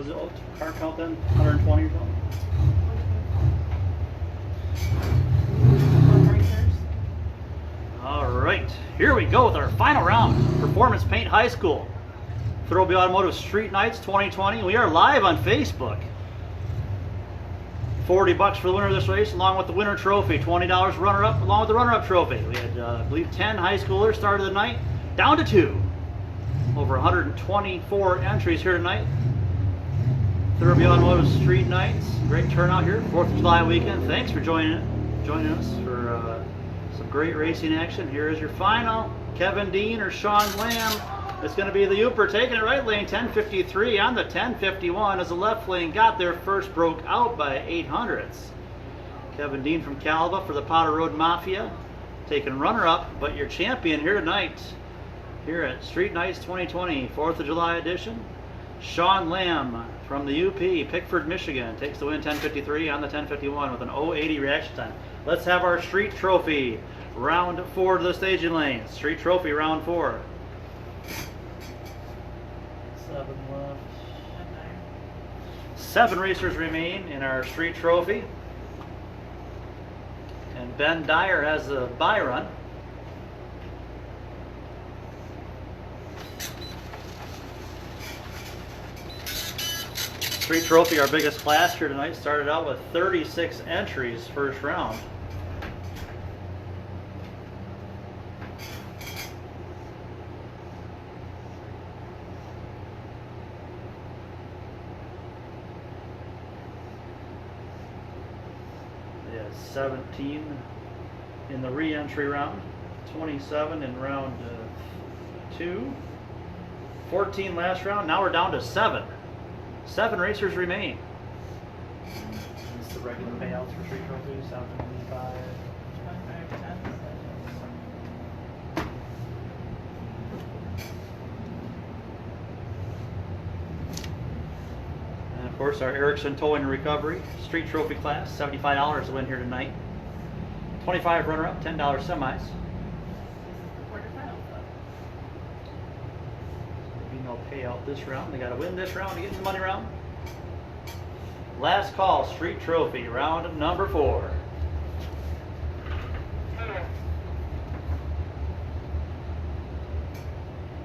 was the car count then? 120 or something? All right, here we go with our final round. Performance Paint High School. Thurlby Automotive Street Nights 2020. We are live on Facebook. $40 for the winner of this race, along with the winner trophy. $20 runner-up, along with the runner-up trophy. We had, I believe, 10 high schoolers started the night, down to 2. Over 124 entries here tonight. Thurlby Automotive Street Nights. Great turnout here, 4th of July weekend. Thanks for joining us for some great racing action. Here is your final. Kevin Dean or Sean Lamb. It's going to be the Uper taking it right lane, 1053 on the 1051 as the left lane got there first, broke out by 800ths. Kevin Dean from Calva for the Powder Road Mafia, taking runner-up, but your champion here tonight, here at Street Nights 2020, 4th of July edition, Sean Lamb from the UP, Pickford, Michigan, takes the win 1053 on the 1051 with an 080 reaction time. Let's have our street trophy, round 4 to the staging lane. Street trophy, round 4. 7 left. 7 racers remain in our street trophy. And Ben Dyer has the bye run. Street trophy, our biggest class here tonight, started out with 36 entries first round. They had 17 in the re-entry round, 27 in round 2, 14 last round. Now we're down to 7. 7 racers remain. This is the regular payouts for street trophies, 75. And of course our Erickson Towing and Recovery street trophy class, $75 to win here tonight. 25 runner-up, $10 semis. No payout this round. They got to win this round to get in the money round. Last call, street trophy, round number 4.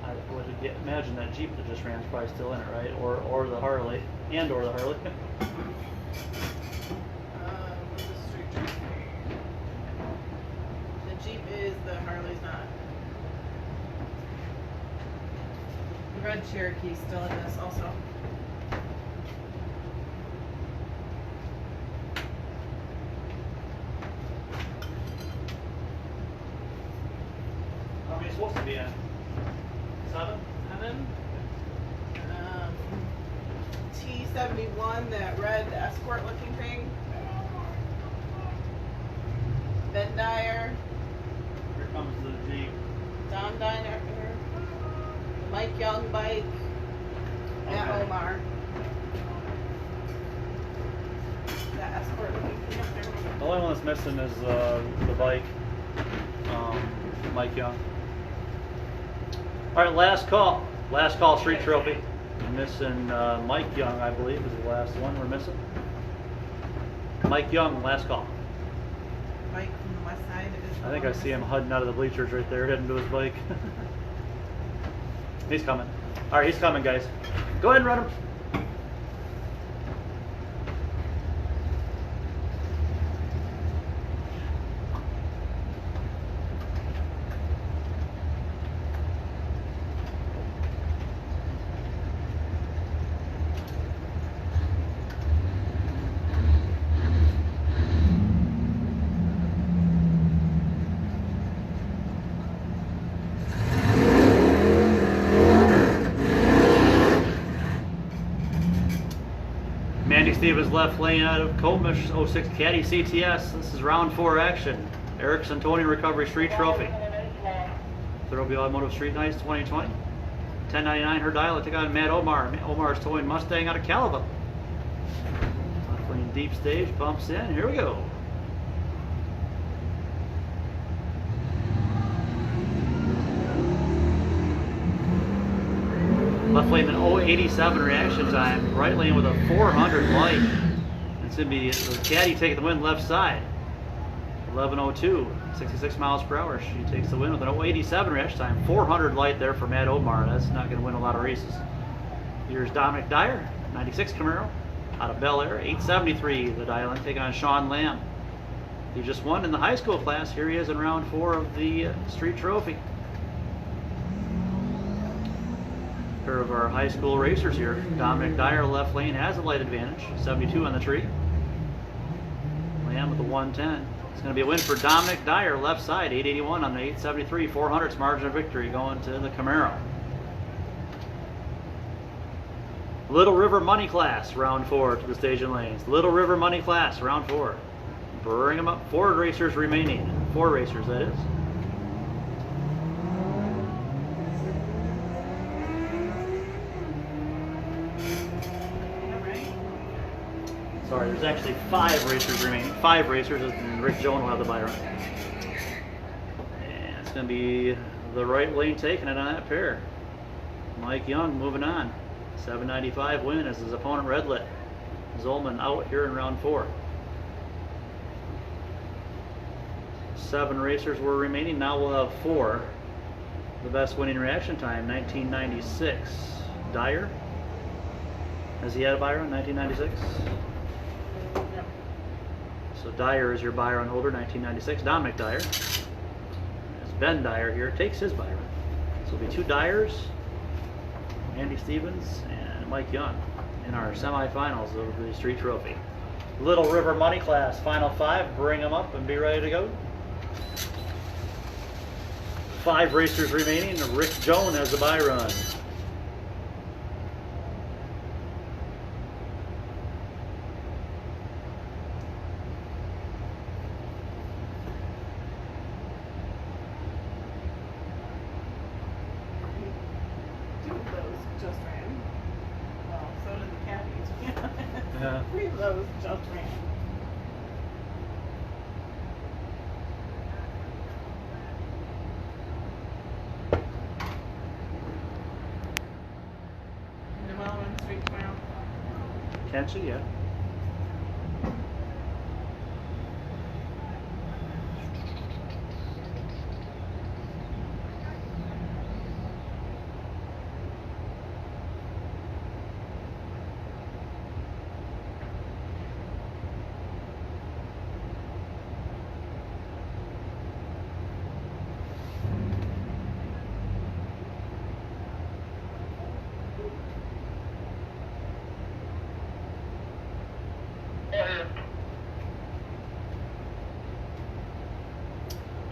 I would imagine that Jeep that just ran is probably still in it, right? Or the Harley, and or the Harley. What's the street trophy? The Jeep is, the Harley's not. Red Cherokee still in this also. How many supposed to be in? 7? 7. T71, that red Escort looking thing. Ben Dyer. Here comes the Jeep. Don Diner. Mike Young bike. Matt Okay. Omar. That Escort looking thing up there. The only one that's missing is the bike, Mike Young. All right, last call. Last call, street trophy. We're missing Mike Young, I believe, is the last one we're missing. Mike Young, last call. Mike from the west side. I think I see him heading out of the bleachers right there, heading to his bike. He's coming. All right, he's coming, guys. Go ahead and run him. Mandy Stevens left lane out of Comish 06 Caddy CTS. This is round 4 action. Erickson Towing and Recovery Street Trophy. Thurlby Automotive Street Nights 2020. 1099 her dial. I took on Matt Omar. Omar's towing Mustang out of Calva. Left lane deep stage, bumps in. Here we go. Left lane an 087 reaction time. Right lane with a 400 light. It's going to be the caddy taking the win left side. 11:02, 66 miles per hour. She takes the win with an 087 reaction time. 400 light there for Matt Omar. That's not going to win a lot of races. Here's Dominic Dyer, 96 Camaro, out of Bel Air. 873 the dial-in, taking on Sean Lamb. He just won in the high school class. Here he is in round 4 of the street trophy. Pair of our high school racers here. Dominic Dyer, left lane, has a light advantage. 72 on the tree. Lamb with the 110. It's going to be a win for Dominic Dyer, left side, 881 on the 873. 400's margin of victory going to the Camaro. Little River Money Class, round 4 to the stage and lanes. Little River Money Class, round 4. Bring them up. 4 racers remaining. 4 racers, that is. Sorry, there's actually 5 racers remaining. 5 racers, and Rick Jones will have the bye run. And it's going to be the right lane taking it on that pair. Mike Young moving on. 795 win as his opponent Redlet. Zolman out here in round 4. 7 racers were remaining. Now we'll have 4. The best winning reaction time, 1996. Dyer. Has he had a bye run, 1996? So Dyer is your bye run holder, 1996. Dominic Dyer. As Ben Dyer here takes his bye run. So it'll be 2 Dyers, Andy Stevens, and Mike Young in our semifinals of the street trophy. Little River Money Class, final 5. Bring them up and be ready to go. 5 racers remaining. Rick Jones has the bye run. Just ran. Well, so did the caddies. Yeah. 3 of those just ran. Development Street tomorrow. Can she? Yeah.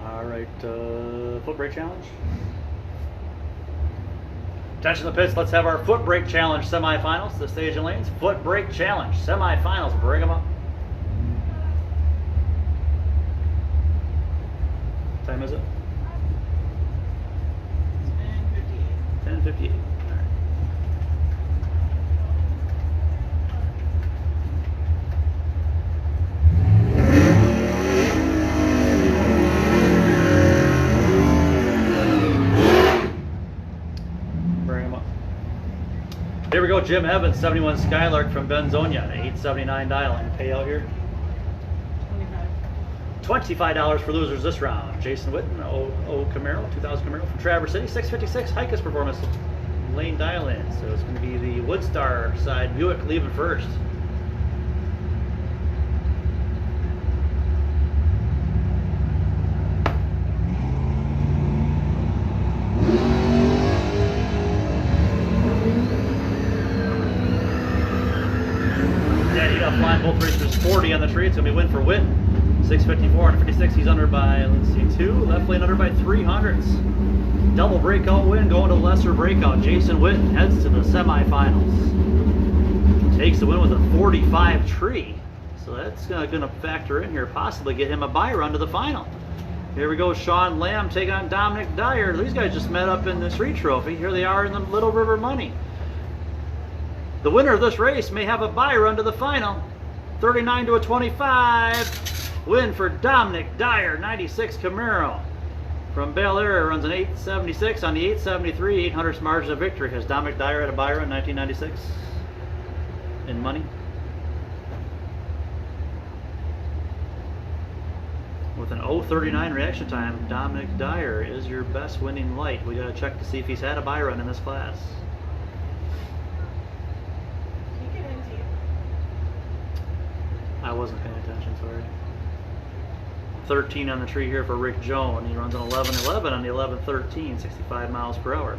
All right, foot brake challenge. Attention to the pits, let's have our foot brake challenge semifinals, the stage and lanes. Foot brake challenge semifinals, bring them up. What time is it? 10:58. 10:58. All right. Here we go, Jim Evans, 71 Skylark from Benzonia, 879 dial-in. Payout here. 25. $25 for losers this round. Jason Witten, 00 Camaro, 2000 Camaro from Traverse City, 656 Hikus Performance lane dial-in. So it's going to be the Woodstar side Buick leaving first. Line both racers 40 on the tree. It's going to be a win for Witt. 654 and 56. He's under by, let's see, 2. Left lane under by 300s. Double breakout win going to lesser breakout. Jason Witt heads to the semifinals. Takes the win with a 45 tree. So that's going to factor in here, possibly get him a bye run to the final. Here we go, Sean Lamb taking on Dominic Dyer. These guys just met up in the street trophy. Here they are in the Little River Money. The winner of this race may have a bye run to the final. 39-25. Win for Dominic Dyer, 96 Camaro. From Bel Air, runs an 876 on the 873, 800th margin of victory. Has Dominic Dyer had a buy run 1996 in money? With an 039 reaction time, Dominic Dyer is your best winning light. We gotta check to see if he's had a buy run in this class. Can you get into you? I wasn't paying attention, sorry. 13 on the tree here for Rick Jones. He runs an 1111 on the 1113, 65 miles per hour.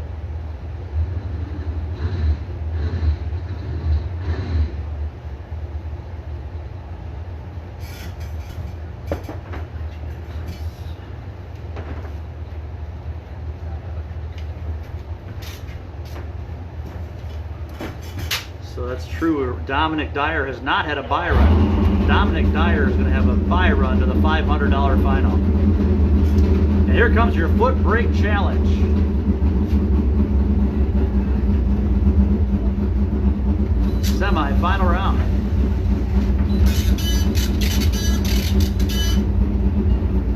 So that's true. Dominic Dyer has not had a buy run. Dominic Dyer is going to have a buy run to the $500 final. And here comes your foot brake challenge. Semi-final round.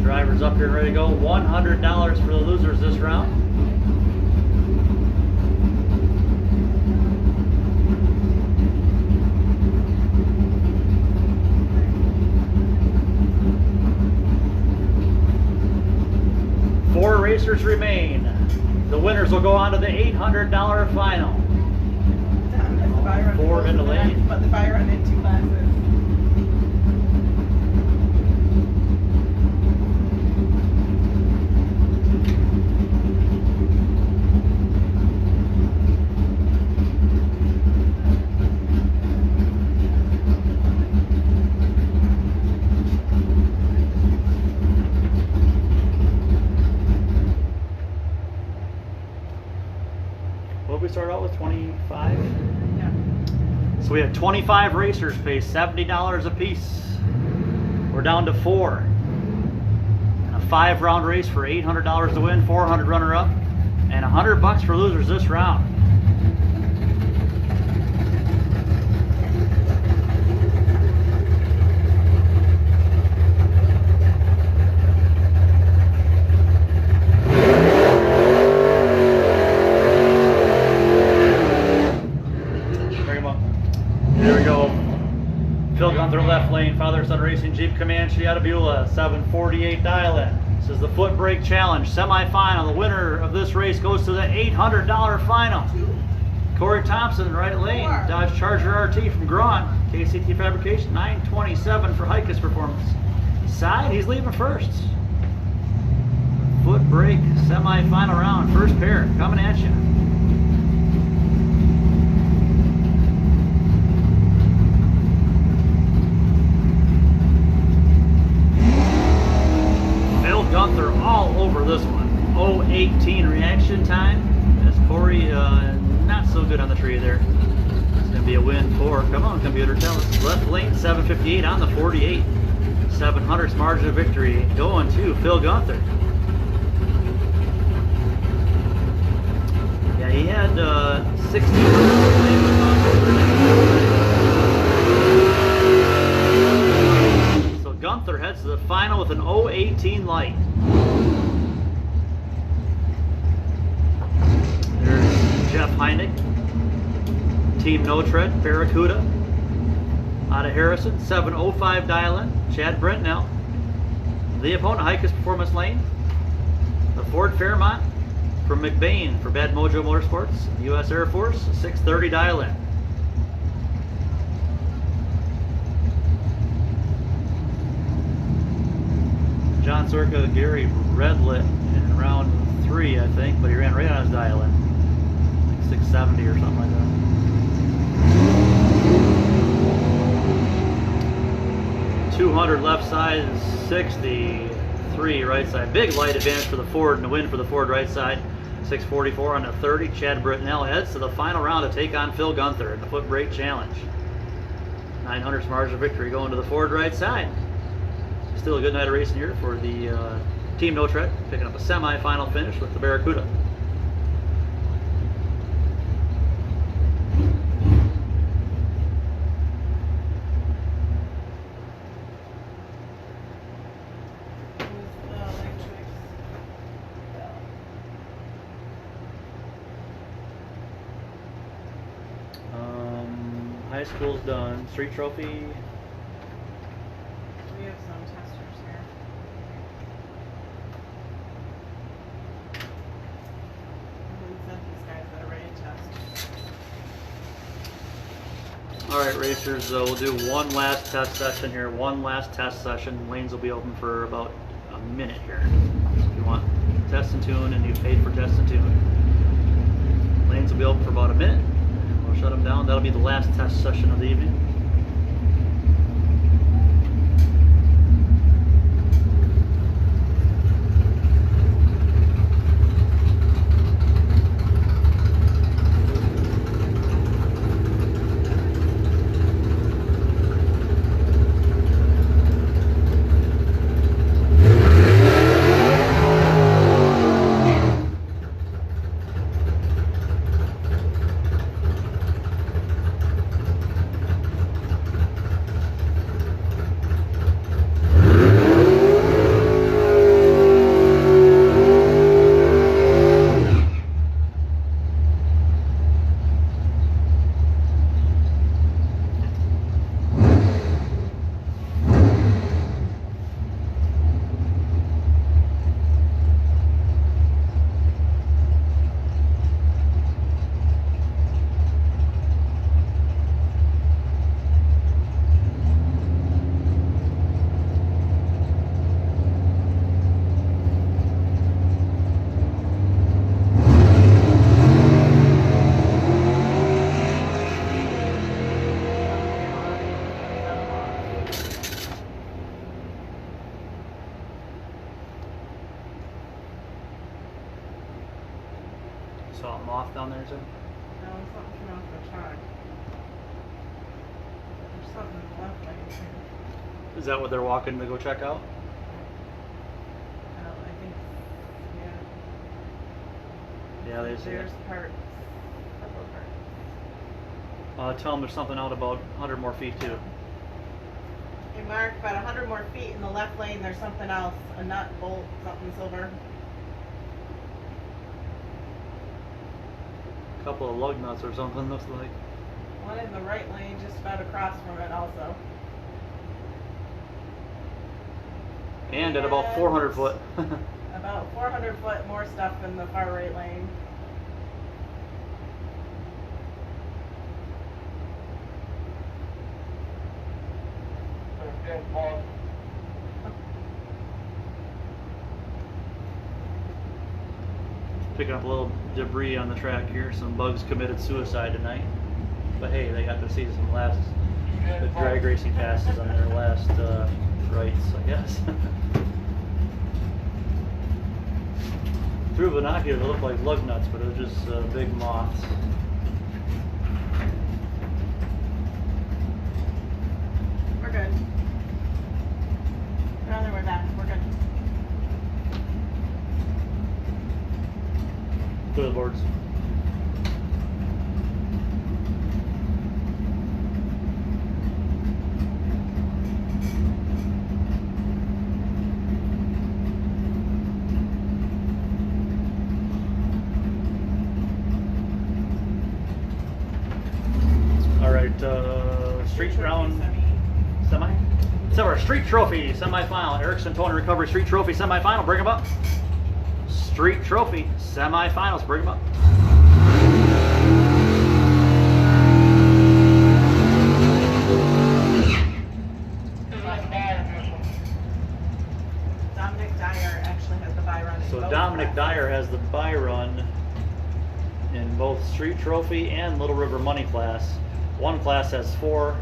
Drivers up here and ready to go. $100 for the losers this round. Four racers remain. The winners will go on to the $800 final. Four in the lane. But the buy run in 2 classes. What did we start out with? 25? Yeah. So we had 25 racers pay $70 a piece. We're down to 4. And a 5-round race for $800 to win, 400 runner-up, and $100 for losers this round. There we go. Phil Gunther left lane, father-son racing Jeep Comanche out of Beulah, 748 dial-in. This is the foot brake challenge, semi-final. The winner of this race goes to the $800 final. Corey Thompson, right lane, Dodge Charger RT from Grawn, KCT Fabrication, 927 for Hikus Performance. Side, he's leaving first. Foot brake, semi-final round, first pair, coming at you. Gunther all over this one. 018 reaction time. As Corey not so good on the tree there. It's going to be a win for, come on computer, tell us. Left lane 758 on the 48. 700th margin of victory going to Phil Gunther. Yeah, he had 16. So Gunther heads to the final with an 018 light. There's Jeff Heineck, Team No Tread, Barracuda, out of Harrison, 705 dial-in, Chad Brentnell. The opponent, Hikus Performance Lane, the Ford Fairmont from McBain for Bad Mojo Motorsports, U.S. Air Force, 630 dial-in. John Sorka, Gary Redlit in round 3, I think, but he ran right on his dial-in, like 670 or something like that. $200 left side, 63 right side. Big light advantage for the Ford and the win for the Ford right side. 644 on the 30. Chad Britnell heads to the final round to take on Phil Gunther in the foot brake challenge. 900th margin of victory going to the Ford right side. Still a good night of racing here for the Team No Tread, picking up a semi-final finish with the Barracuda. High school's done. Street trophy. We have some testers here. We sent these guys that are ready to test. All right, racers. We'll do one last test session here. One last test session. Lanes will be open for about a minute here. So if you want test and tune, and you paid for test and tune, lanes will be open for about a minute. And we'll shut them down. That'll be the last test session of the evening. Saw a moth down there, too. No, something came off the truck. There's something in the left lane too. Is that what they're walking to go check out? I think, yeah. Yeah, they see There's it. parts. Couple parts. Tell them there's something out about 100 more feet, too. Hey Mark, about 100 more feet in the left lane, there's something else. A nut, bolt, something silver. A couple of lug nuts or something, looks like. One in the right lane, just about across from it also. And at about 400 foot. About 400 foot more stuff in the far right lane. Picking up a little debris on the track here. Some bugs committed suicide tonight. But hey, they got to see some the drag racing passes on their last rights, I guess. Through binoculars, it looked like lug nuts, but it was just big moths. We're good. We're on the way back. We're good. Go to the boards. All right, street round semi. So our street trophy semifinal. Erickson Towing Recovery Street Trophy semifinal. Bring them up. Street Trophy semifinals. Bring them up. Dominic Dyer actually has the buy run. So Dominic Dyer has the buy run in both Street Trophy and Little River Money class. One class has 4,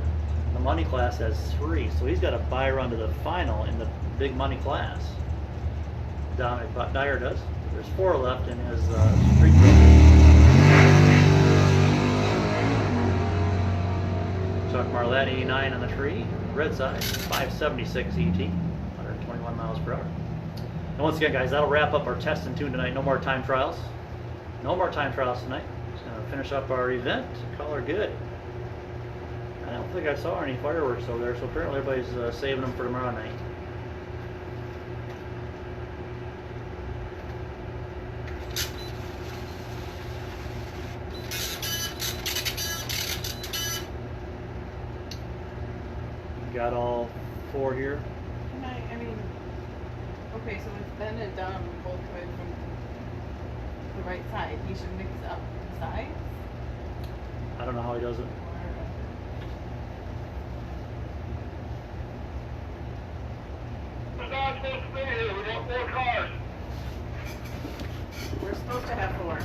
the money class has 3. So he's got a buy run to the final in the big money class. Dominic Dyer does. There's 4 left in his Street Trophy. Chuck Marlette 89 on the tree. Red side 576 ET, 121 miles per hour. And once again, guys, that'll wrap up our test and tune tonight. No more time trials. No more time trials tonight. Just gonna finish up our event. Call her good. I don't think I saw any fireworks over there, so apparently everybody's saving them for tomorrow night. Got all 4 here. I mean, okay, so it's Ben and Dom both coming from the right side. He should mix up the sides. I don't know how he does it. We're not supposed to be here. We want 4 cars. We're supposed to have 4.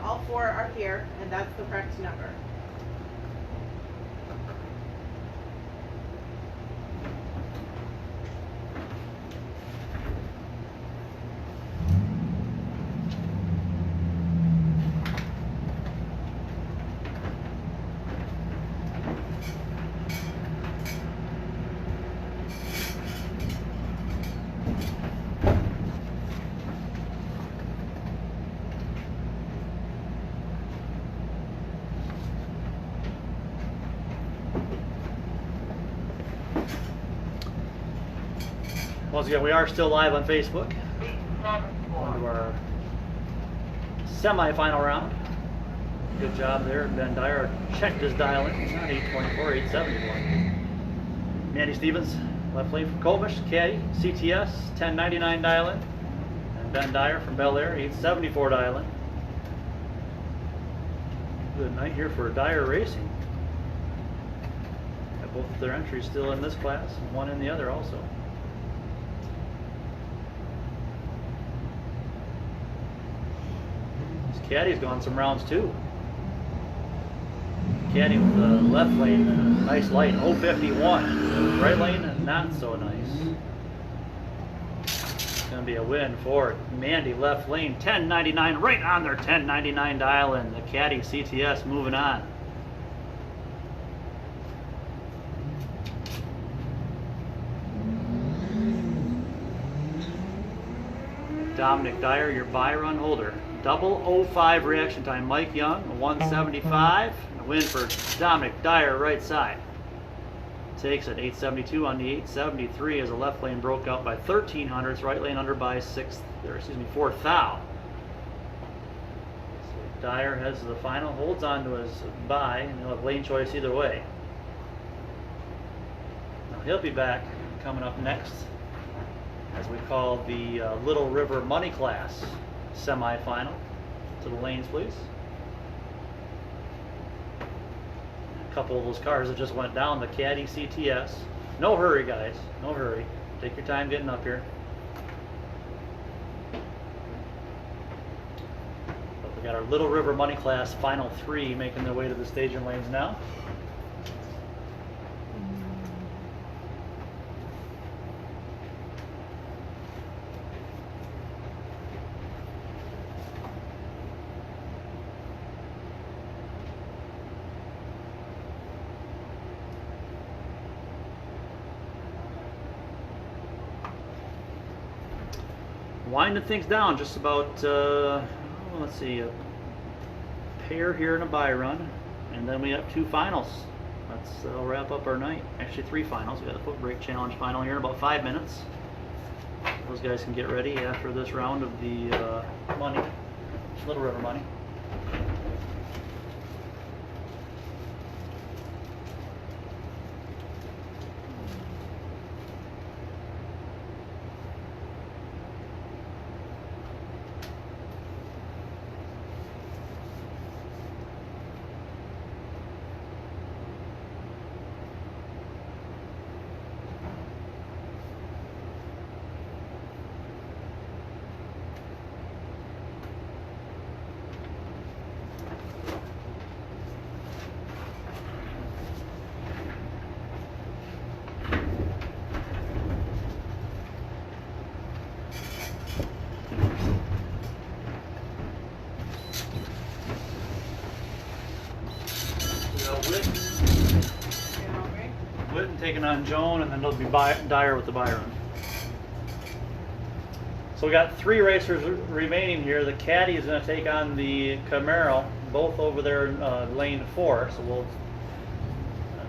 All 4 are here, and that's the correct number. Once again, we are still live on Facebook. On to our semi-final round. Good job there. Ben Dyer checked his dial in. Not 824, 871. Mandy Stevens, left lane from Colbush, caddy, CTS, 1099 dial in. And Ben Dyer from Bel Air, 874 dial in. Good night here for Dyer Racing. Got both of their entries still in this class, and one in the other also. Caddy's gone some rounds too. Caddy with the left lane, nice light, 051. Right lane, not so nice. It's gonna be a win for Mandy, left lane, 1099, right on their 1099 dial in. The Caddy CTS moving on. Dominic Dyer, your buy run holder. 005 reaction time. Mike Young, 175. A win for Dominic Dyer, right side. Takes it 872 on the 873 as the left lane broke out by 1300s, right lane under by 4 thou. So Dyer has the final, holds on to his buy, and he'll have lane choice either way. Now he'll be back coming up next, as we call the Little River Money Class semi-final. To the lanes, please. A couple of those cars that just went down, the Caddy CTS. No hurry, guys. No hurry. Take your time getting up here. But we got our Little River Money Class final 3 making their way to the staging lanes now. Winding things down, just about, let's see, a pair here and a buy run, and then we have 2 finals. That'll wrap up our night. Actually 3 finals. We got the foot brake challenge final here in about 5 minutes. Those guys can get ready after this round of the money, Little River Money. Whitten taking on Joan, and then it'll be Dyer with the buy run. So we got 3 racers remaining here. The Caddy is going to take on the Camaro, both over there lane 4. So we'll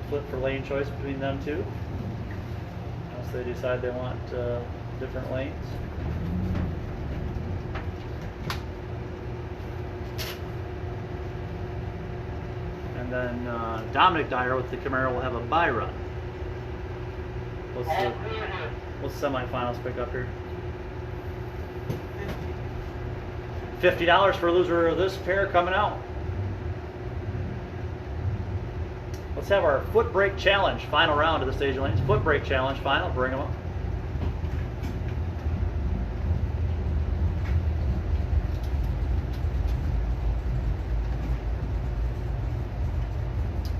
flip for lane choice between them two, unless they decide they want different lanes. And then Dominic Dyer with the Camaro will have a bye run. What's the semifinals pick up here? $50 for a loser of this pair coming out. Let's have our foot brake challenge final round of the Staging Lanes. Foot brake challenge final. Bring them up.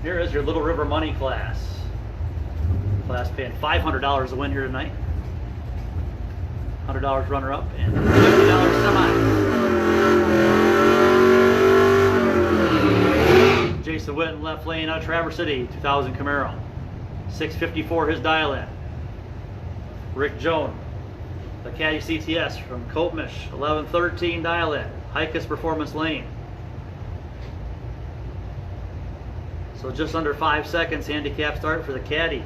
Here is your Little River Money class. Class paying $500 to win here tonight. $100 runner-up and $50 semi. Jason Witten, left lane out of Traverse City, 2000 Camaro. 654 his dial-in. Rick Jones, the Caddy CTS from Copemish, 1113 dial-in. Hikus Performance Lane. So just under 5 seconds handicap start for the Caddy.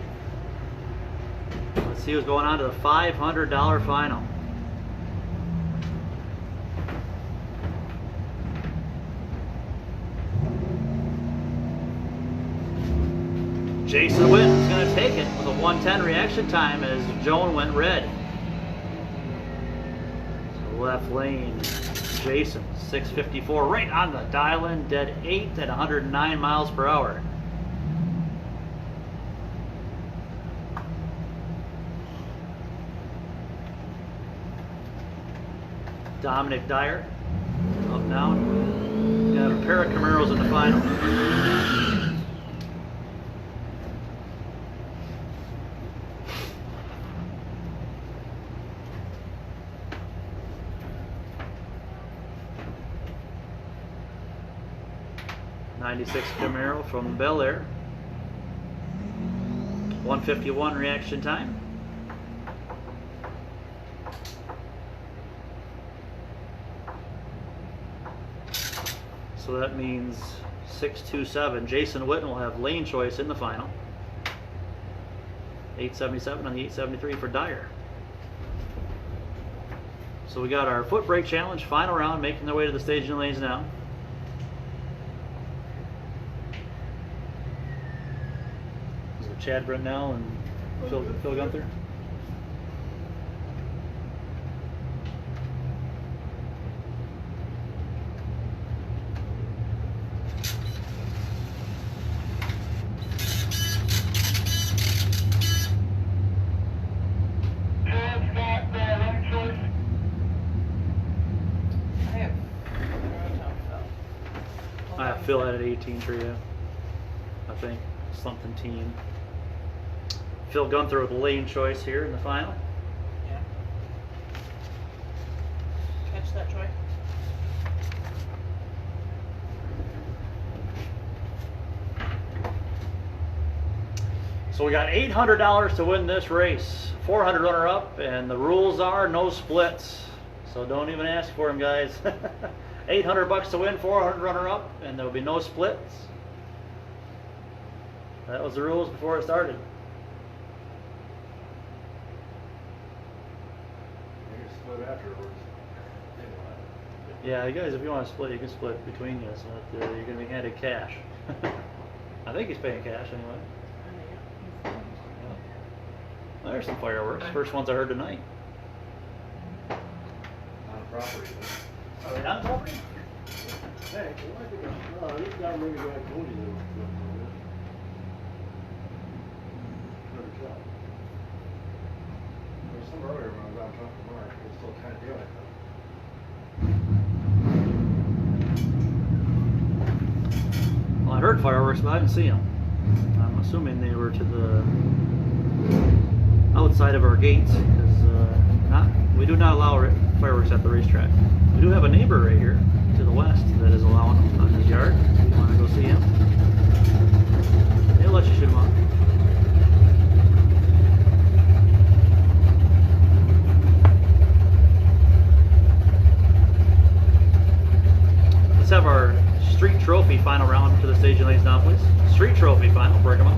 Let's see who's going on to the $500 final. Jason Witten's going to take it with a 110 reaction time as Joan went red. So left lane, Jason, 654, right on the dial-in, dead 8 at 109 miles per hour. Dominic Dyer, up now. Got a pair of Camaros in the final. '96 Camaro from Bel Air. 151 reaction time. So that means 627. Jason Witten will have lane choice in the final. 877 on the 873 for Dyer. So we got our foot brake challenge final round making their way to the staging lanes now. Is it Chad Brendel and Phil Gunther? Phil had an 18 for you, I think, something team. Phil Gunther with the lane choice here in the final. Yeah. Catch that, Troy. So we got $800 to win this race. 400 runner up, and the rules are no splits. So don't even ask for them, guys. $800 to win, 400 runner up, and there will be no splits. That was the rules before it started. You can split afterwards. Yeah, you guys, if you want to split, you can split between you, so that you're going to be handed cash. I think he's paying cash anyway. Yeah. Well, there's some fireworks. First ones I heard tonight. On property. Are they on property? Hey, no, this guy really got Cody there. Never shot. There was some earlier when I was out talking to Mark, he was still kind of doing it though. Well, I heard fireworks, but I didn't see them. I'm assuming they were to the outside of our gates, because we do not allow fireworks at the racetrack. We do have a neighbor right here to the west that is allowing them on his yard. If you want to go see him, they'll let you shoot them off. Let's have our street trophy final round to the staging lanes now, please. Street trophy final, break them up.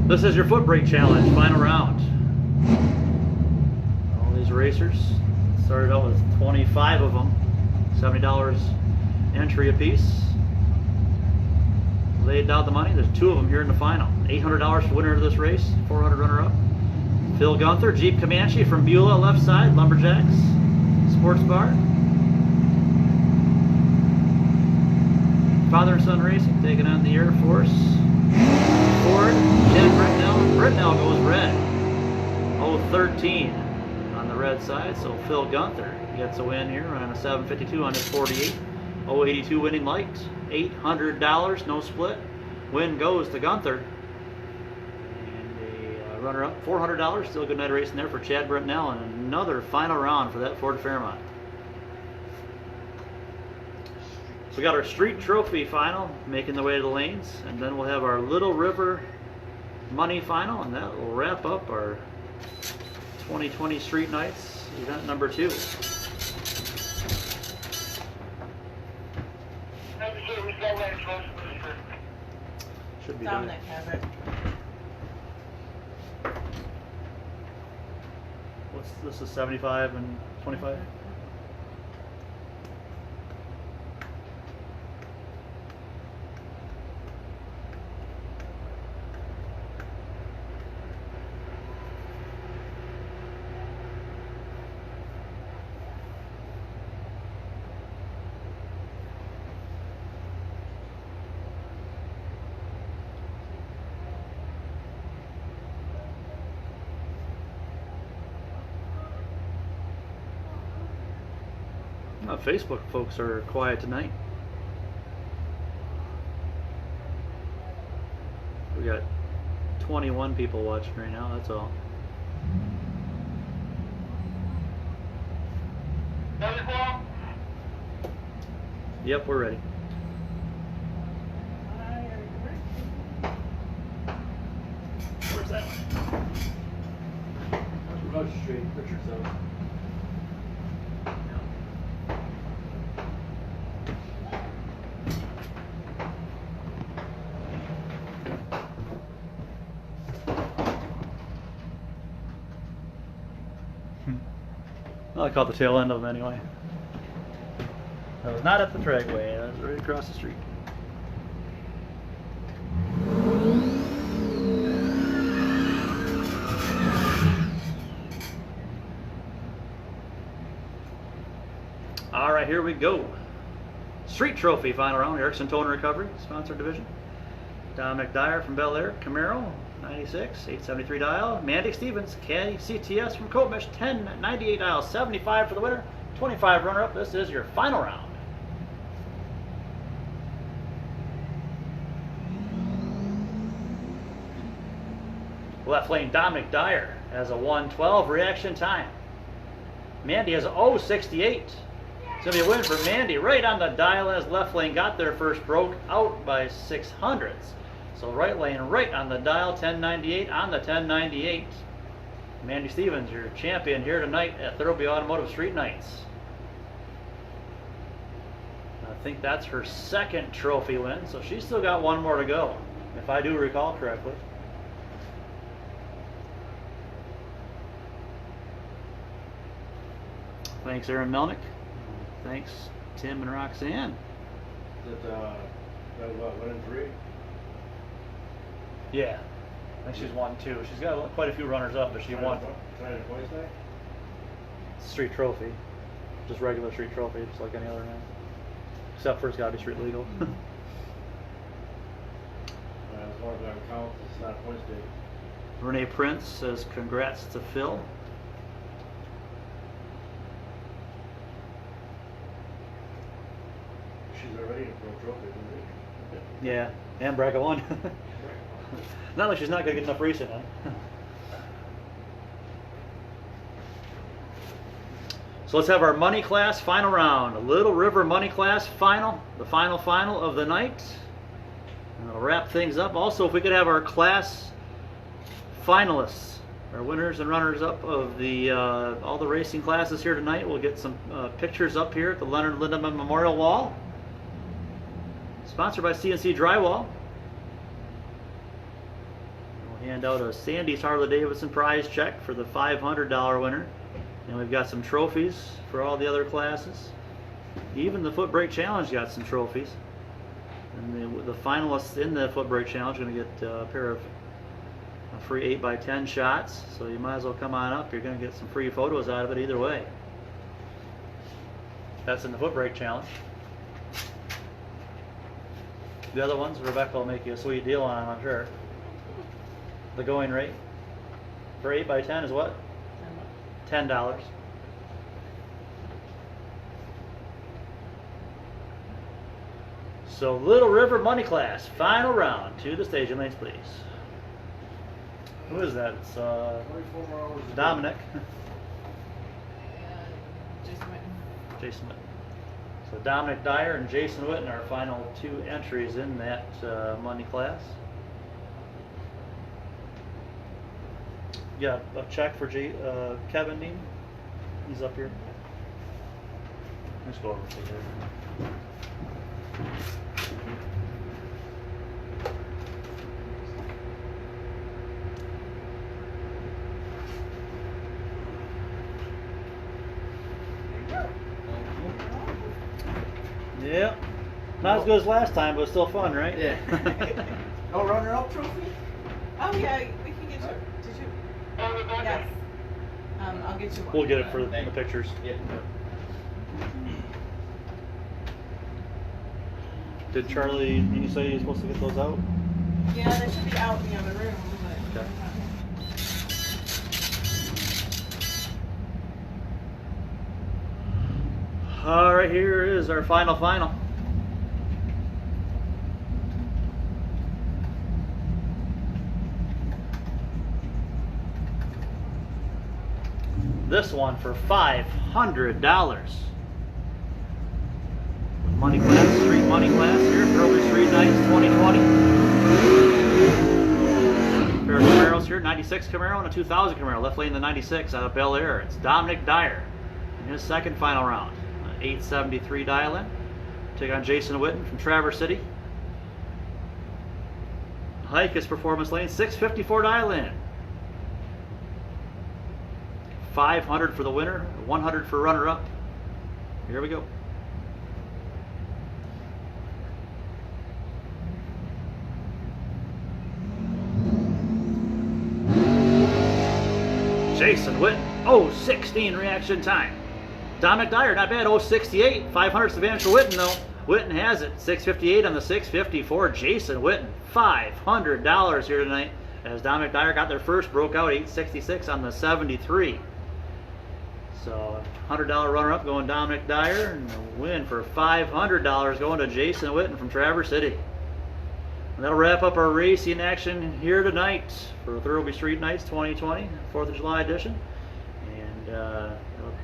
This is your foot brake challenge, final round. All these racers started out with 25 of them, $70 entry apiece. Laid out the money. There's 2 of them here in the final. $800 for winner of this race, 400 runner-up. Phil Gunther, Jeep Comanche from Beulah, left side, Lumberjacks Sports Bar. Father and Son Racing taking on the Air Force. Ford, Chad Britnell. Britnell goes red. 013 on the red side, so Phil Gunther gets a win here on a 752 on his 48. 082 winning light. $800, no split. Win goes to Gunther. And a runner-up, $400. Still a good night of racing there for Chad Britnell, and another final round for that Ford Fairmont. So we got our street trophy final making the way to the lanes, and then we'll have our Little River money final, and that will wrap up our 2020 Street Nights event number 2. Should be done. Dominic has it. What's this? Is 75 and 25? Facebook folks are quiet tonight. We got 21 people watching right now, that's all. Yep, we're ready. Where's that one? Rush Street, Richard's house. I caught the tail end of them anyway. That was not at the Tragway, that was right across the street. Alright, here we go. Street Trophy final round, Erickson Towing Recovery, sponsored division. Dominic Dyer from Bel Air, Camaro, 96, 873 dial. Mandy Stevens, Caddy CTS from Coatmish, 1098 dial, 75 for the winner, 25 runner-up. This is your final round. Left lane, Dominic Dyer has a 112 reaction time. Mandy has a 068. It's going to be a win for Mandy. Right on the dial as left lane got there first, broke out by 600ths. So right lane, right on the dial, 1098 on the 1098. Mandy Stevens, your champion here tonight at Thoroughby Automotive Street Nights. I think that's her second trophy win, so she's still got one more to go, if I do recall correctly. Thanks, Aaron Melnick. Thanks, Tim and Roxanne. That what, 1 and 3? Yeah, I think she's won 2. She's got quite a few runners up, but she won. Trying to twice night? Street trophy, just regular street trophy, just like any other night, except for it's got to be street legal. As long as I count, it's not a points day. Renee Prince says congrats to Phil. She's already in pro trophy, isn't it? Yeah, and bracket 1. Not like she's not going to get enough racing in. So let's have our money class final round. A Little River money class final, the final of the night. And that'll wrap things up. Also, if we could have our class finalists, our winners and runners up of the all the racing classes here tonight. We'll get some pictures up here at the Leonard Lindemann Memorial Wall. Sponsored by CNC Drywall. We'll hand out a Sandy's Harley-Davidson prize check for the $500 winner. And we've got some trophies for all the other classes. Even the Foot Brake Challenge got some trophies. And the finalists in the Foot Brake Challenge are going to get a pair of free 8x10 shots. So you might as well come on up. You're going to get some free photos out of it either way. That's in the Foot Brake Challenge. The other ones, Rebecca will make you a sweet deal on them, I'm sure. The going rate for 8x10 is what? $10. So Little River Money Class, final round. To the staging lanes, please. Who is that? It's 24 hours. Dominic. Just went. Jason Witten. So Dominic Dyer and Jason Witten are final 2 entries in that money class. Yeah, a check for Kevin Dean. He's up here. Let's go over to here. Yeah. Not as good as last time, but still fun, right? Yeah. No runner-up trophy? Oh yeah, we can get you. Did you? Yes. I'll get you one. We'll get it for the pictures. Yeah. Did Charlie, you say you're supposed to get those out? Yeah, they should be out in the other room. But Okay. All right, here is our final. This one for $500. Money class, street money class here, Early Street Nights 2020. Pair of Camaros here, 96 Camaro and a 2000 Camaro. Left lane the 96 out of Bel Air. It's Dominic Dyer in his second final round. 873 dial-in. Take on Jason Witten from Traverse City. Hike is Performance Lane, 654 dial-in. 500 for the winner, 100 for runner-up. Here we go. Jason Witten, 0:16 reaction time. Dominic Dyer, not bad, 0:68. 500's the advantage for Witten, though. Witten has it, 658 on the 654. Jason Witten, $500 here tonight, as Dominic Dyer got there first, broke out 866 on the 73. So $100 runner-up going Dominic Dyer, and the win for $500 going to Jason Witten from Traverse City. And that'll wrap up our racing action here tonight for Thurlby Street Nights 2020, 4th of July edition. And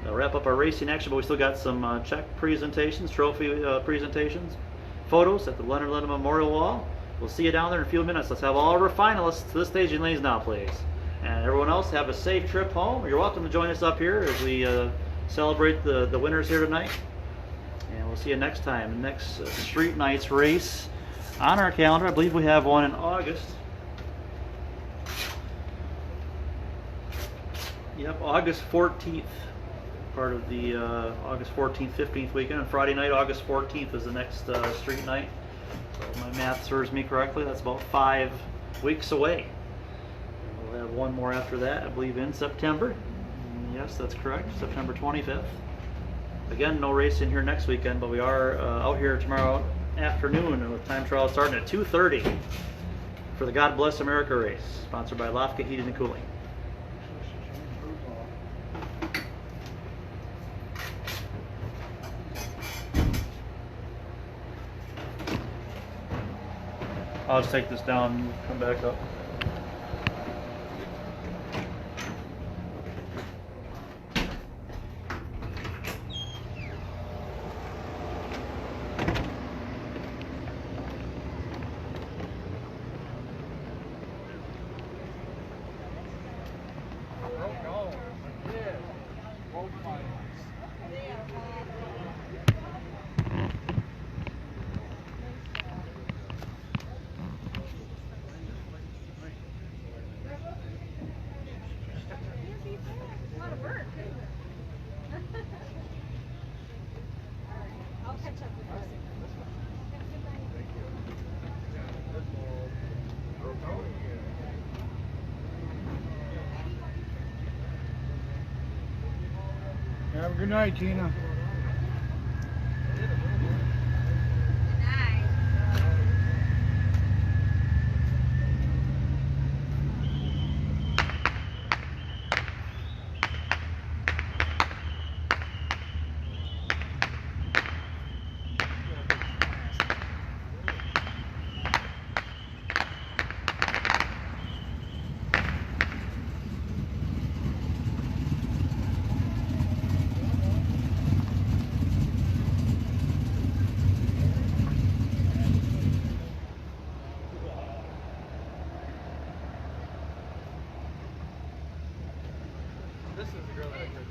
that'll wrap up our racing action, but we still got some check presentations, trophy presentations, photos at the Leonard Lennon Memorial Wall. We'll see you down there in a few minutes. Let's have all of our finalists to the staging lanes now, please. And everyone else, have a safe trip home. You're welcome to join us up here as we celebrate the winners here tonight. And we'll see you next time. The next Street Nights race on our calendar. I believe we have one in August. Yep, August 14th. Part of the August 14th, 15th weekend. And Friday night, August 14th is the next street night. So if my math serves me correctly, that's about 5 weeks away. And we'll have one more after that, I believe, in September. Yes, that's correct, September 25th. Again, no racing here next weekend, but we are out here tomorrow afternoon with time trial starting at 2:30 for the God Bless America race, sponsored by Lafka Heating and Cooling. I'll just take this down and come back up. Have a good night, Tina. This is the girl that I heard.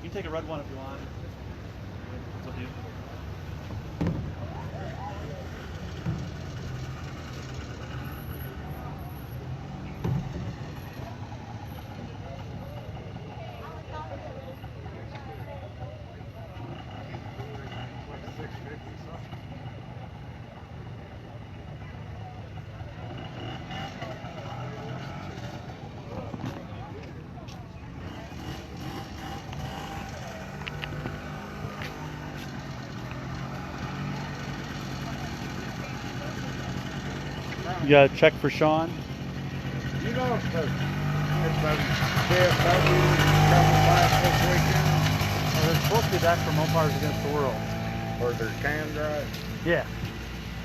You can take a red one if you want. It's up to you. You got to check for Sean. You know, if the KFW coming back this weekend, Oh, they're supposed to be back from Umpires Against the World. or their can drive, Yeah.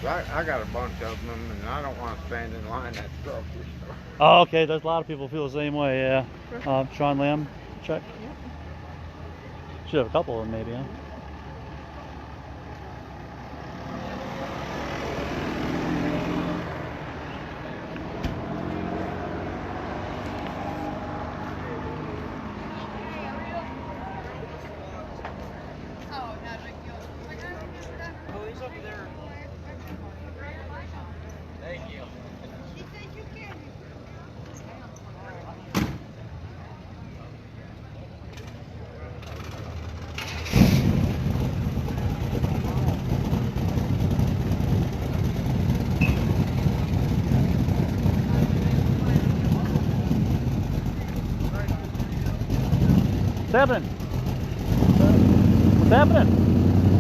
I got a bunch of them, and I don't want to stand in line at the grocery store. Oh, okay. There's a lot of people feel the same way. Yeah. Sean Lamb, check. Should have a couple of them, maybe. Huh? Oh, not a big deal. Oh, he's over there. Thank you. What's happening? What's happening?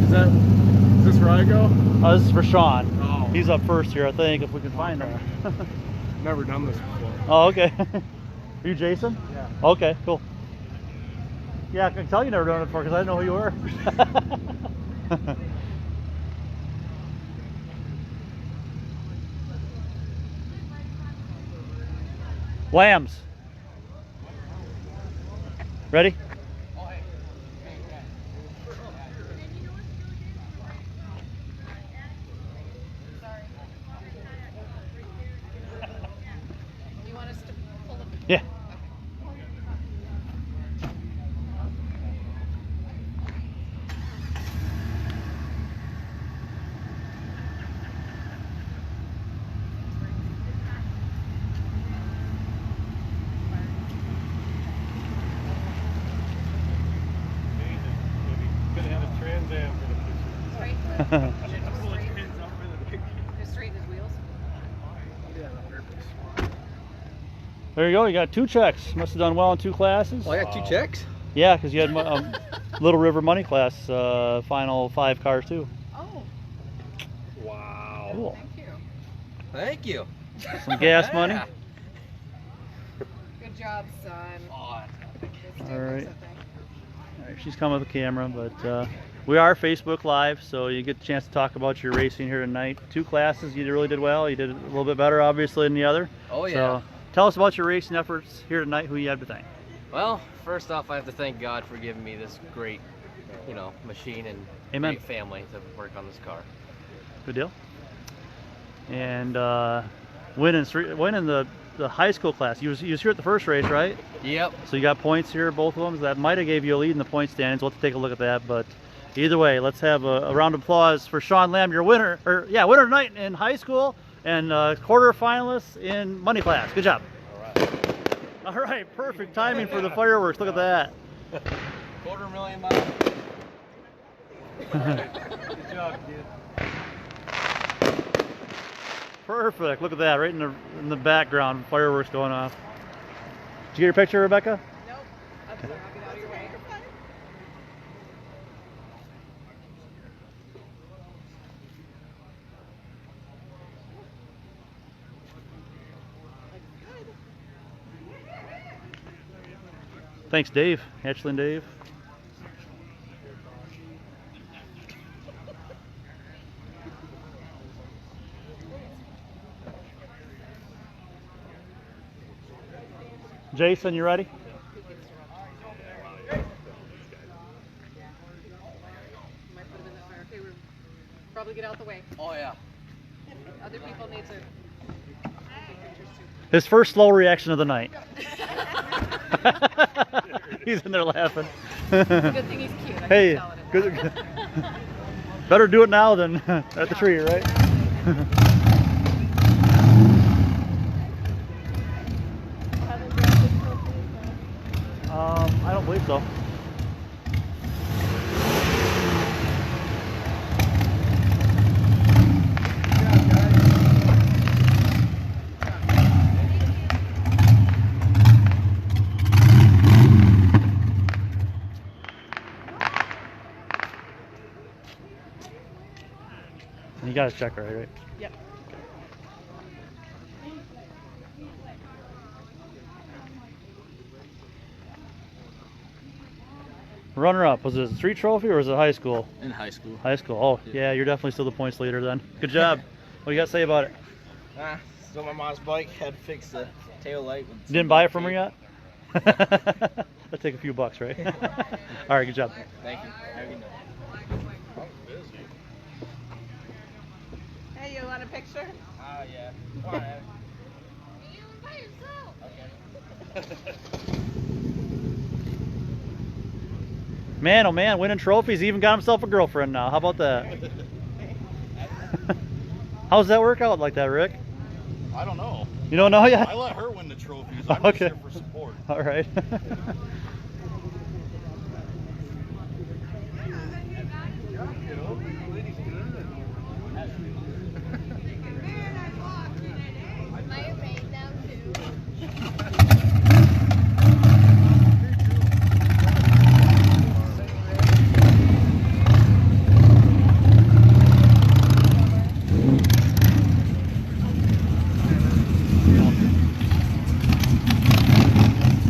Is this where I go? Oh, this is for Sean. Oh. He's up first here, I think, if we can find him. Never done this before. Oh, okay. Are you Jason? Yeah. Okay, cool. Yeah, I can tell you never done it before because I didn't know who you were. Lambs. Ready? You want us to pull the... Yeah. Gonna have a Trans Am for the future. Just straighten his wheels. There you go. You got 2 checks. Must have done well in 2 classes. Oh, I got 2 checks? Yeah, because you had Little River Money class, final 5 cars too. Oh, Wow. Cool. thank you. Thank you. Some gas money. Yeah. Good job, son. Oh, Good All right. stickers, I think. All right, she's coming with the camera, but We are Facebook Live, so you get a chance to talk about your racing here tonight. 2 classes, you really did well. You did a little bit better, obviously, than the other. Oh, yeah. So tell us about your racing efforts here tonight, who you have to thank. Well, first off, I have to thank God for giving me this great, machine and Amen. great family to work on this car. Good deal. And winning the high school class. You was here at the first race, right? Yep. So you got points here, both of them. That might have gave you a lead in the point standings. We'll have to take a look at that. But either way, let's have a round of applause for Sean Lamb, your winner, winner tonight in high school and quarter finalists in money class. Good job. All right, perfect timing for the fireworks. Look at that. $250,000. Good job, kid. Perfect. Look at that, right in the background, fireworks going off. Did you get your picture, Rebecca? Nope. I'll get out of your way. Thanks, Dave. Ashley and Dave. Jason, you ready? Might put him in the fire. Okay, we're probably get out the way. Oh, yeah. Other people need to take pictures too. His first slow reaction of the night. He's in there laughing. Good thing he's cute. I Hey, can tell it. good. Better do it now than at the tree, right? I don't believe so. You got his check right? Yep. Runner up, was it a street trophy or was it high school? In high school. High school. Oh, yeah, you're definitely still the points leader then. Good job. What do you got to say about it? Stole my mom's bike, had to fix the tail light. You didn't buy it from her yet? That'll take a few bucks, right? All right, good job. Thank you. Have a good night. Hey, you want a picture? Oh, yeah. Come on, Abby. Man, oh man, winning trophies. He even got himself a girlfriend now. How about that? How's that work out like that, Rick? I don't know. You don't know yet? I let her win the trophies. I'm Okay. just here for support. All right.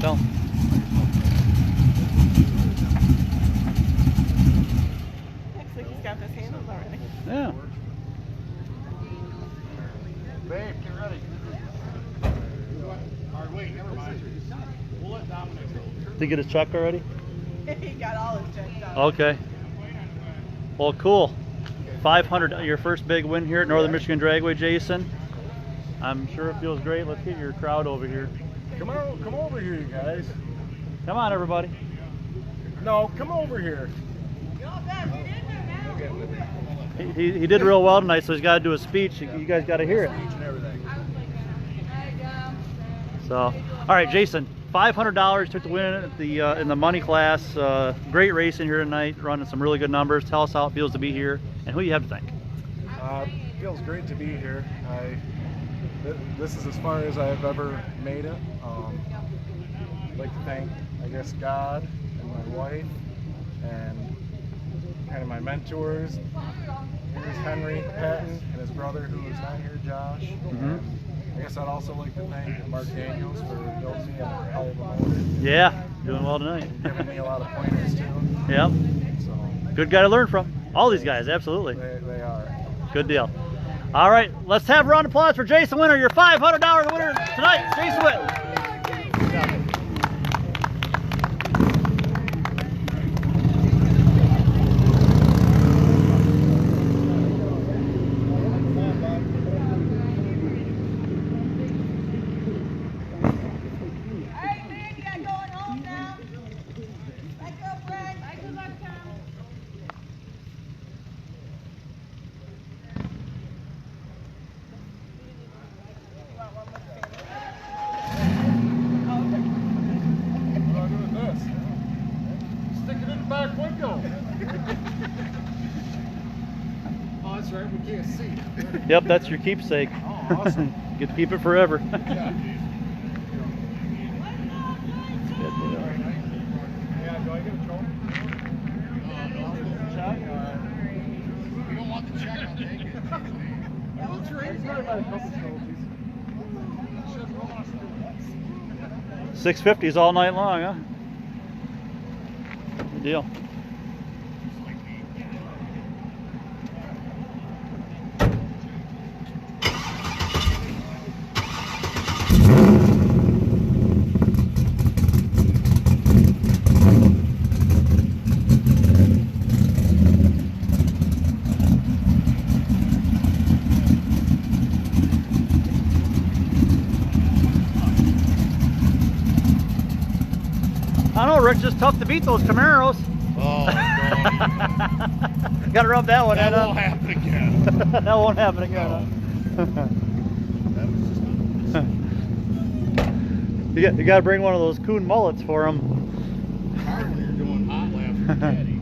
So, Looks like he's got this handled already. yeah. Babe, get ready. All right, wait, never mind. We'll let Dominic go. Did he get his check already? He got all his checks done. Okay. Well, cool. 500, your first big win here at Northern Michigan Dragway, Jason. I'm sure it feels great. Let's get your crowd over here. Come over here, you guys. Come on, everybody. No, come over here. He did real well tonight, so he's got to do a speech. You guys got to hear it. So, all right, Jason, $500 took the win at the in the money class. Great racing here tonight, running some really good numbers. Tell us how it feels to be here and who you have to thank. Feels great to be here. This is as far as I've ever made it. I'd like to thank, I guess, God and my wife and kind of my mentors. Here's Henry Patton and his brother who is not here, Josh. Mhm. I guess I'd also like to thank Mark Daniels for building me a hell of a motor. Yeah, doing well tonight. Giving me a lot of pointers too. Yep. So Good guy to learn from. All these guys, absolutely. They are. Good deal. All right, let's have a round of applause for Jason Winter, your $500 winner tonight. Jason Winter. Stick it in the back window. Oh, that's right. We can't see. Yep, that's your keepsake. Oh, awesome. Get to keep it forever. Yeah. Good deal. Yeah, do I get a trophy? Check? You don't want the check, I'll take it. That's right. He's got a couple trophies. 650s all night long, huh? Good deal. I don't know, Rick, just tough to beat those Camaros. Oh, Gotta rub that one that in, huh? won't happen again. That won't happen again, huh? That was just You gotta bring one of those coon mullets for him. hard when you're doing hot laps with Daddy.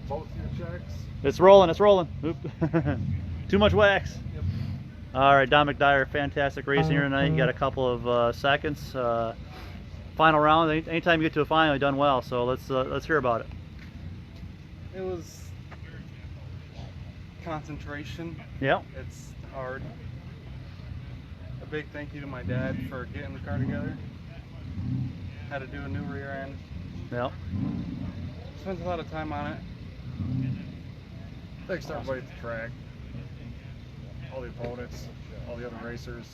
Both your checks. It's rolling, it's rolling. Oop. Too much wax. All right, Don McDyer, fantastic racing here tonight. You got a couple of seconds. Final round. Anytime you get to a final, you've done well. So let's hear about it. It was concentration. Yeah. It's hard. A big thank you to my dad for getting the car together. Had to do a new rear end. Yeah. Spent a lot of time on it. Thanks to everybody at the track. All the opponents, all the other racers.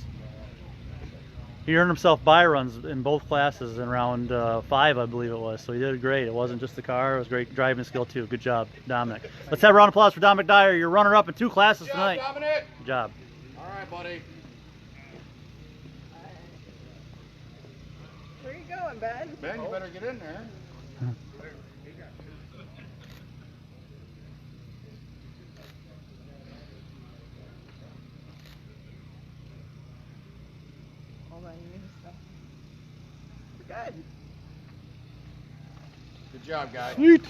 He earned himself bye runs in both classes in round 5, I believe it was. So he did great. It wasn't just the car; it was great driving skill too. Good job, Dominic. Let's have a round of applause for Don McDyer, your runner-up in 2 classes tonight. Dominic! Good job. All right, buddy. Where you going, Ben? Ben, you better get in there. Hold on, you need to stop. We're good. Good job, guys. Sweet.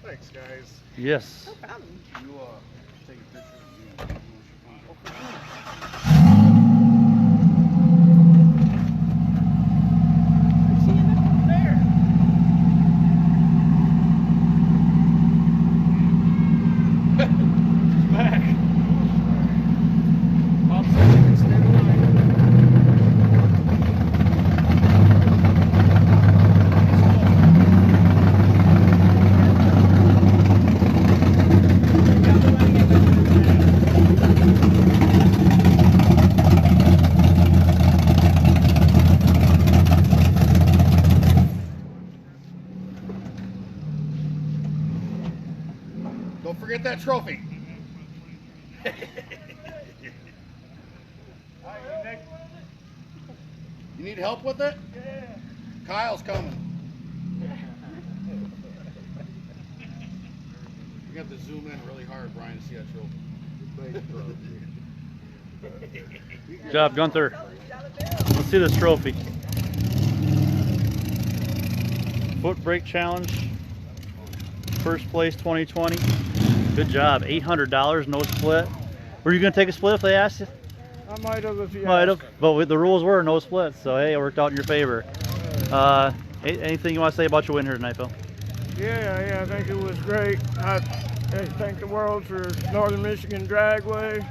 Thanks, guys. Yes. No problem. You take a picture of you. Where's she end up over there? Back. Bob said you can stand in line. Don't forget that trophy. You need help with it? Yeah. Kyle's coming. You have to zoom in really hard, Brian, to see that trophy. Good job, Gunther. Let's see this trophy. Foot brake challenge. First place 2020. Good job. $800, no split. Were you going to take a split if they asked you? I might have if you Might asked. have, but the rules were no splits, so hey, it worked out in your favor. Anything you want to say about your win here tonight, Phil? Yeah, I think it was great. I thank the world for Northern Michigan Dragway,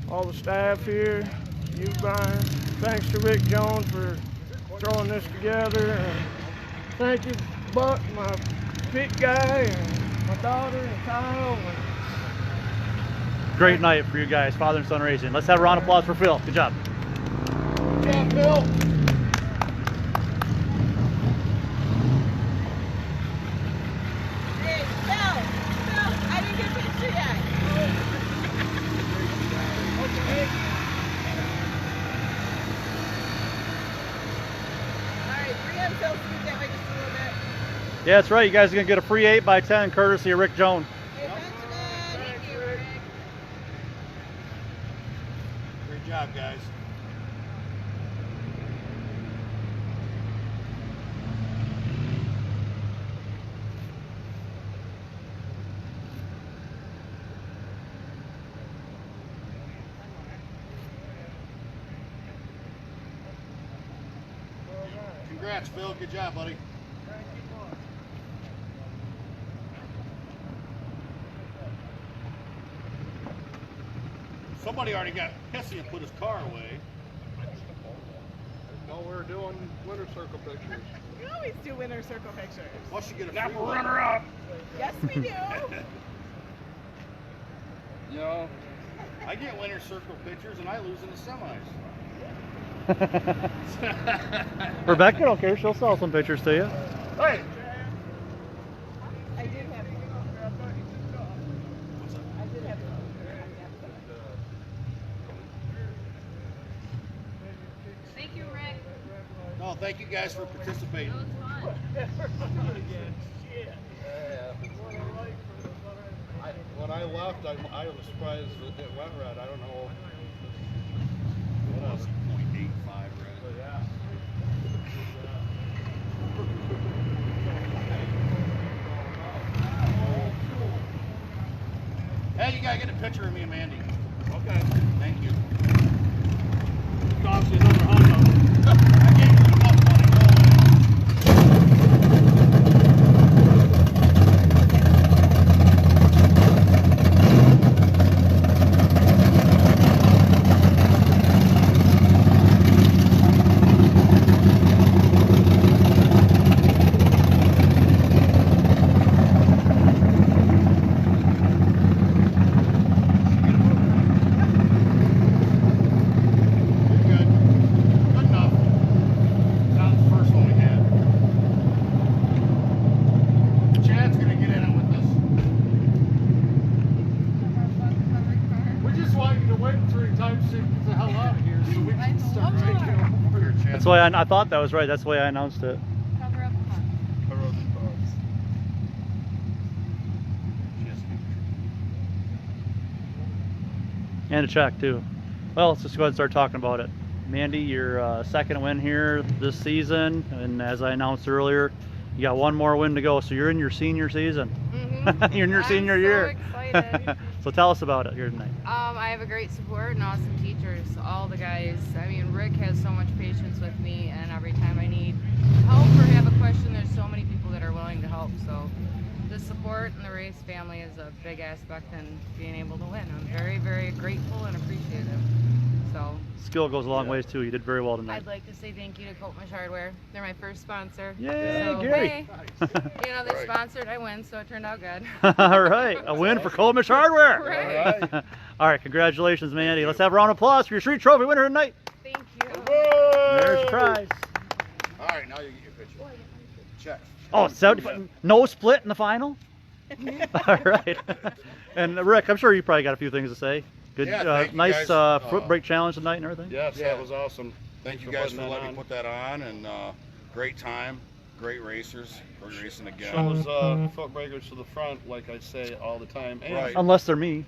all the staff here, you, Brian. Thanks to Rick Jones for throwing this together. And thank you, Buck, my pit guy, and my daughter, and Kyle. And Great night for you guys, father and son racing. Let's have a round of applause for Phil. Good job. good job, Phil. Hey, Phil, I didn't get a picture yet. All right, bring on Phil, scoot that way just a little bit. Yeah, that's right. You guys are going to get a free 8x10 courtesy of Rick Jones. Hey, Benjamin. Thank you, Rick. Great job, guys. Congrats, Phil. Good job, buddy. Somebody already got pissy and put his car away. No, we're doing winter circle pictures. We always do winter circle pictures. Plus you get a Napa free one. runner-up. Yes, we do. You know, I get winter circle pictures and I lose in the semis. Rebecca don't care. She'll sell some pictures to you. Hey! I did have I did have Thank you, Rick. No, thank you guys for participating. That was fun. when I left, I was surprised that it went red. I don't know. What else? 0.85 red. But yeah. Hey, you gotta get a picture of me and Mandy. Okay. Thank you. Cost you another $100. I gave you enough money. That's why I thought that was right. That's the way I announced it. Cover up the box. And a check too. Well, let's just go ahead and start talking about it. Mandy, your second win here this season, and as I announced earlier, you got one more win to go. So you're in your senior season. Mm-hmm. You're in your senior year. I'm so excited. So tell us about it here tonight. I have a great support and awesome teachers. All the guys. I mean, Rick has so much patience with me, and every time I need help or have a question, there's so many people that are willing to help. So the support and the race family is a big aspect in being able to win. I'm very, very grateful and appreciative. So Skill goes a long ways too. You did very well tonight. I'd like to say thank you to Coatmish Hardware. They're my first sponsor. Yay, so, Gary. Hey, you know, they sponsored, I win, so it turned out good. All right, a win for Coatmish Hardware. Right. All right, congratulations, Mandy. Let's have a round of applause for your street trophy winner tonight. Thank you. There's your prize. All right, now you get your picture. Check. Oh, 75, no split in the final? All right. And Rick, I'm sure you probably got a few things to say. Good, Yeah, thank you nice guys. foot brake challenge tonight and everything. Yes, Yeah. that was awesome. Thank you for guys putting for that letting on. me put that on, and great time, great racers. We're racing again. Shows foot breakers to the front, like I say all the time. And Right. Unless they're me.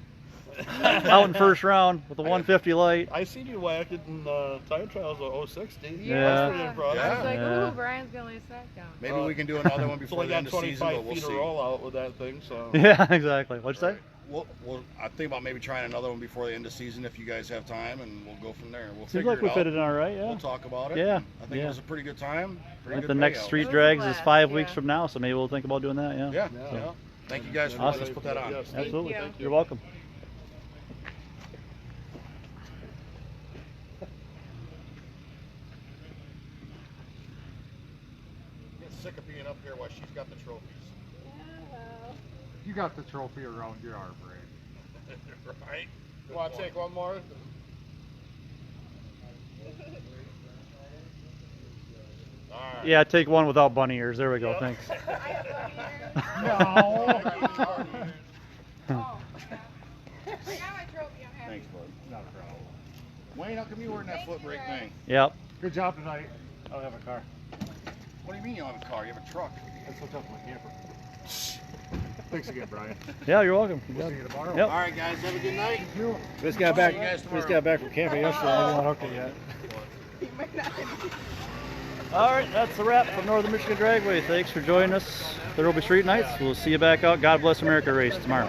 Out in first round with the 150 light. I seen you whack it in time trials of 060. Yeah. That's pretty impressive. I was like, Yeah. ooh, Brian's gonna lay that down. Maybe we can do another one So before I the got end of the season, 25 but we'll feet see. of rollout with that thing, so. Yeah, exactly. What'd you say? Well, I think about maybe trying another one before the end of the season if you guys have time, and we'll go from there. We'll Seems figure like we it fit out. it in all right, yeah. We'll talk about it. Yeah, I think yeah. it was a pretty good time. I Pretty think good the next payout. street It was a drags is blast, 5 yeah. weeks from now, so maybe we'll think about doing that, yeah. Yeah, Yeah. yeah. Thank you guys for Awesome. letting us put that on. Yes, Absolutely. you. You're welcome. sick of being up here while she's got the trophies. You got the trophy around your arm, right? Right? You want to take one more? All right. Yeah, take one without bunny ears. There we go. Thanks. No. Thanks, bud. Not a problem. Wayne, how come you wearing that foot brake thing? Yep. Good job tonight. I don't have a car. What do you mean you don't have a car? You have a truck. That's what's up with my camper. Thanks again, Brian. Yeah, you're welcome. Good We'll job. see you tomorrow. Yep. All right, guys. Have a good night. Just got back. See you guys tomorrow. Just got back from camping yesterday. I haven't hooked it yet. He might not. All right, that's the wrap from Northern Michigan Dragway. Thanks for joining us. There will be street nights. We'll see you back out. God Bless America race tomorrow.